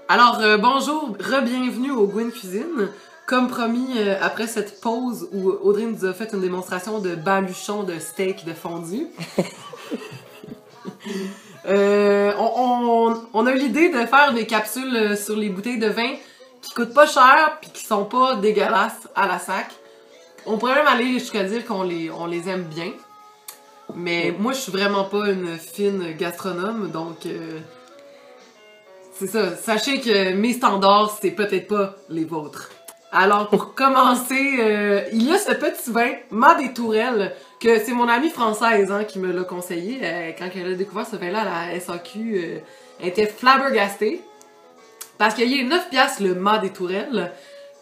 Alors, bonjour, re-bienvenue au Gwen Cuisine. Comme promis, après cette pause où Audrey nous a fait une démonstration de baluchon de steak de fondu, on a eu l'idée de faire des capsules sur les bouteilles de vin qui coûtent pas cher puis qui sont pas dégueulasses à la sac. On pourrait même aller jusqu'à dire qu'on les aime bien. Mais moi, je suis vraiment pas une fine gastronome, donc... c'est ça. Sachez que mes standards, c'est peut-être pas les vôtres. Alors, pour commencer, il y a ce petit vin, Mas des Tourelles, que c'est mon amie française qui me l'a conseillé. Quand elle a découvert ce vin-là à la SAQ, elle était flabbergastée. Parce qu'il est 9$ le Mas des Tourelles.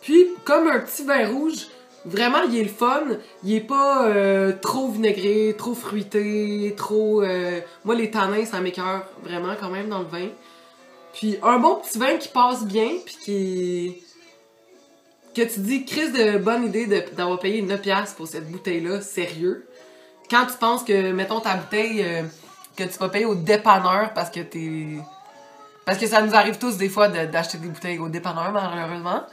Puis, comme un petit vin rouge, vraiment, il est le fun. Il est pas trop vinaigré, trop fruité, trop... Moi, les tanins, ça m'écoeure vraiment quand même dans le vin. Puis un bon petit vin qui passe bien, puis qui... que tu dis, Chris, de bonne idée d'avoir payé 9$ pour cette bouteille-là, sérieux. Quand tu penses que, mettons, ta bouteille, que tu vas payer au dépanneur parce que t'es... Parce que ça nous arrive tous, des fois, d'acheter des bouteilles au dépanneur, malheureusement.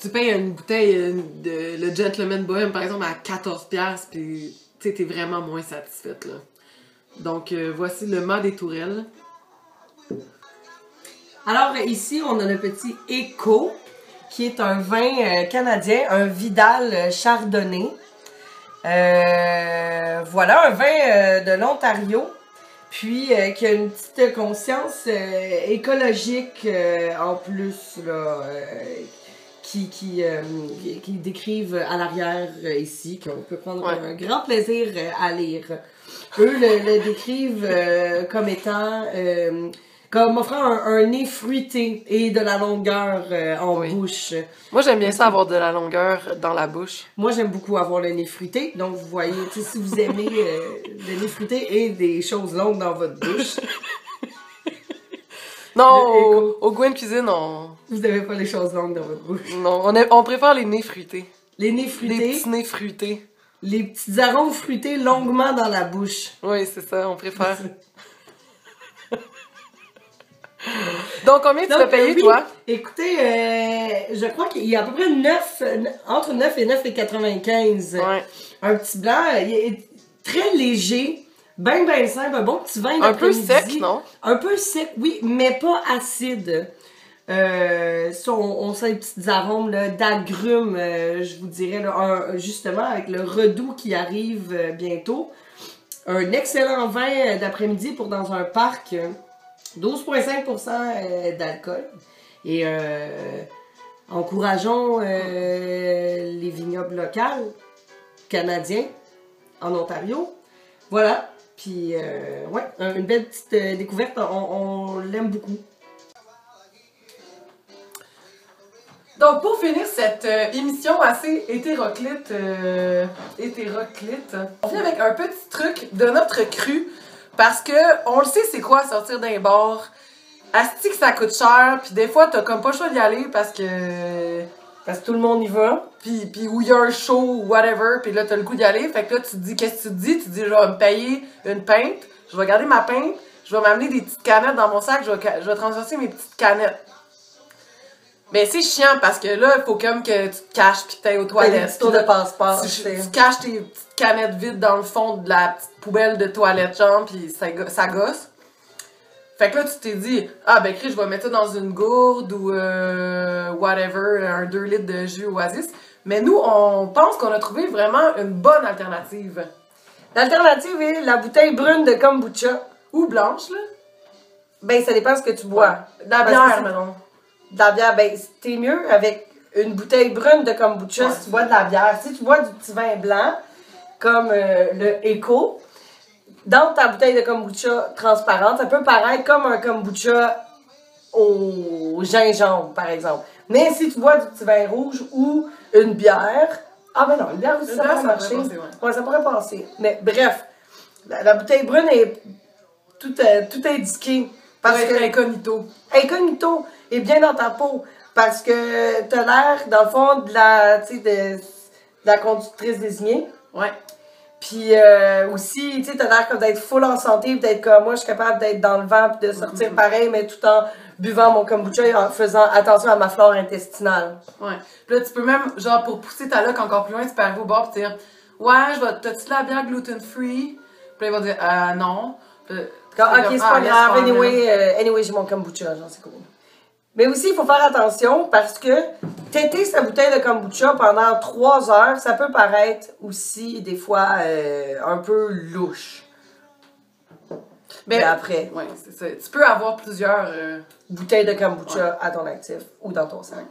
Tu payes une bouteille de le Gentleman Bohème, par exemple, à 14$, puis tu sais, t'es vraiment moins satisfaite, là. Donc, voici le Mas des Tourelles. Alors ici, on a le petit Echo, qui est un vin canadien, un Vidal Chardonnay. Voilà, un vin de l'Ontario, puis qui a une petite conscience écologique en plus, là, qui décrivent à l'arrière ici, qu'on peut prendre un grand plaisir à lire. Eux le décrivent comme étant... comme offrant un nez fruité et de la longueur en bouche. Moi, j'aime bien ça avoir de la longueur dans la bouche. Moi, j'aime beaucoup avoir le nez fruité. Donc, vous voyez, si vous aimez le nez fruité et des choses longues dans votre bouche. Non, au Gwen Cuisine, on... Vous n'avez pas les choses longues dans votre bouche. Non, on préfère les nez fruités. Les nez fruités. Les petits nez fruités. Les petits arômes fruités longuement dans la bouche. Oui, c'est ça, on préfère. Donc, combien tu vas payer, toi? Écoutez, je crois qu'il y a à peu près entre 9 et 9,95. Ouais. Un petit blanc, il est très léger, ben simple, un bon petit vin d'après-midi. Un peu sec, non? Un peu sec, oui, mais pas acide. On sent les petits arômes d'agrumes, je vous dirais, là, justement, avec le redoux qui arrive bientôt. Un excellent vin d'après-midi pour dans un parc... 12,5% d'alcool. Et encourageons les vignobles locaux canadiens en Ontario. Voilà. Puis, ouais, une belle petite découverte. On l'aime beaucoup. Donc, pour finir cette émission assez hétéroclite, on vient avec un petit truc de notre cru. Parce que, on le sait c'est quoi sortir d'un bar. Asti que ça coûte cher, puis des fois t'as comme pas le choix d'y aller parce que tout le monde y va. Puis où il y a un show ou whatever, puis là t'as le goût d'y aller. Fait que là tu te dis, qu'est-ce que tu te dis? Tu te dis, je vais me payer une pinte, je vais garder ma pinte, je vais m'amener des petites canettes dans mon sac, je vais transverser mes petites canettes. Mais c'est chiant parce que là, il faut comme que tu te caches pis que t'ailles aux toilettes. Tour de passe-passe. Tu caches tes petites canettes vides dans le fond de la petite poubelle de toilette, genre, pis ça gosse. Fait que là, tu t'es dit, ah ben Chris, je vais mettre ça dans une gourde ou whatever, un 2 litres de jus Oasis. Mais nous, on pense qu'on a trouvé vraiment une bonne alternative. L'alternative est la bouteille brune de kombucha. Ou blanche, là. Ben, ça dépend ce que tu bois. De la bière, maintenant. De la bière, ben, t'es mieux avec une bouteille brune de kombucha si tu bois de la bière. Si tu bois du petit vin blanc, comme le Echo, dans ta bouteille de kombucha transparente, ça peut paraître comme un kombucha au gingembre, par exemple. Mais si tu bois du petit vin rouge ou une bière... Ah ben non, une bière aussi, ça pourrait marcher. Ouais, ça pourrait passer. Mais bref, la bouteille brune est tout indiquée. Parce que incognito. Incognito est bien dans ta peau. Parce que t'as l'air, dans le fond, de la conductrice désignée. Ouais. Puis aussi, tu sais, t'as l'air comme d'être full en santé, peut-être comme moi, je suis capable d'être dans le vent puis de sortir pareil, mais tout en buvant mon kombucha et en faisant attention à ma flore intestinale. Ouais. Puis là, tu peux même, genre, pour pousser ta loc encore plus loin, tu peux arriver au bar et dire ouais, t'as-tu de la bière gluten-free? Puis là, il va dire non. Puis, Ok, c'est pas grave, anyway, j'ai mon kombucha, genre, c'est cool. Mais aussi, il faut faire attention parce que têter sa bouteille de kombucha pendant 3 heures, ça peut paraître aussi, des fois, un peu louche. Mais après, ouais, c'est ça. Tu peux avoir plusieurs bouteilles de kombucha à ton actif ou dans ton sac.